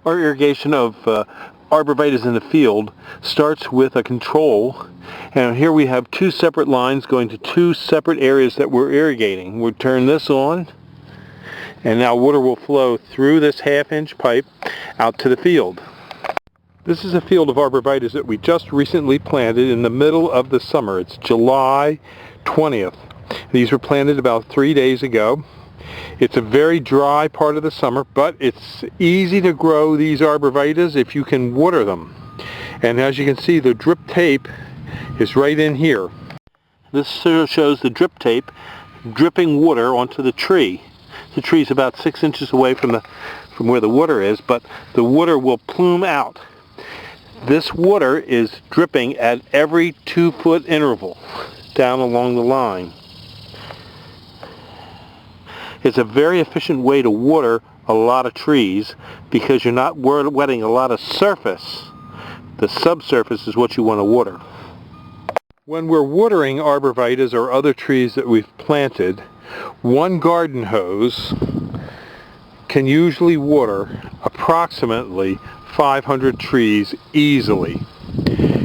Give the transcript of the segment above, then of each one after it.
Our irrigation of arborvitaes in the field starts with a control, and here we have two separate lines going to two separate areas that we're irrigating. We'll turn this on, and now water will flow through this half-inch pipe out to the field. This is a field of arborvitaes that we just recently planted in the middle of the summer. It's July 20th. These were planted about 3 days ago. It's a very dry part of the summer, but it's easy to grow these arborvitaes if you can water them. And as you can see, the drip tape is right in here. This shows the drip tape dripping water onto the tree. The tree is about 6 inches away from where the water is, but the water will plume out. This water is dripping at every 2-foot interval down along the line. It's a very efficient way to water a lot of trees because you're not wetting a lot of surface. The subsurface is what you want to water. When we're watering arborvitaes or other trees that we've planted, one garden hose can usually water approximately 500 trees easily.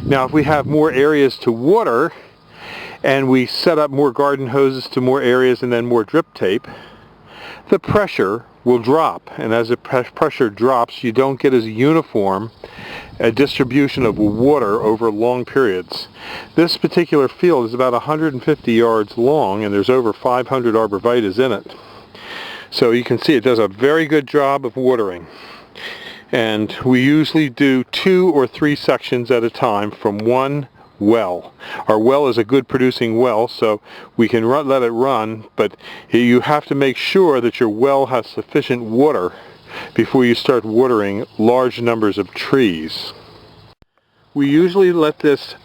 Now if we have more areas to water and we set up more garden hoses to more areas and then more drip tape, the pressure will drop, and as the pressure drops, you don't get as uniform a distribution of water over long periods. This particular field is about 150 yards long, and there's over 500 arborvitaes in it. So you can see it does a very good job of watering. And we usually do 2 or 3 sections at a time from one well. Our well is a good producing well, so we can let it run, but you have to make sure that your well has sufficient water before you start watering large numbers of trees. We usually let this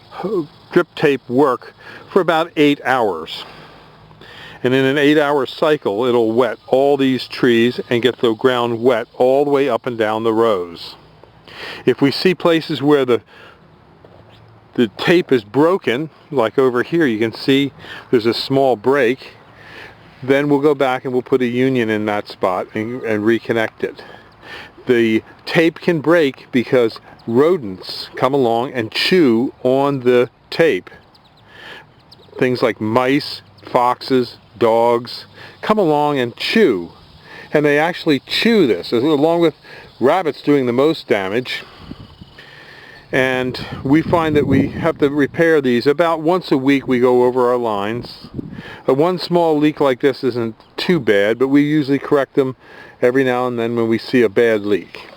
drip tape work for about 8 hours. And in an 8-hour cycle, it'll wet all these trees and get the ground wet all the way up and down the rows. If we see places where the tape is broken, like over here you can see there's a small break, then we'll go back and we'll put a union in that spot and reconnect it. The tape can break because rodents come along and chew on the tape. Things like mice, foxes, dogs come along and chew, and they actually chew this, along with rabbits doing the most damage. And we find that we have to repair these about once a week. We go over our lines. One small leak like this isn't too bad, but we usually correct them every now and then when we see a bad leak.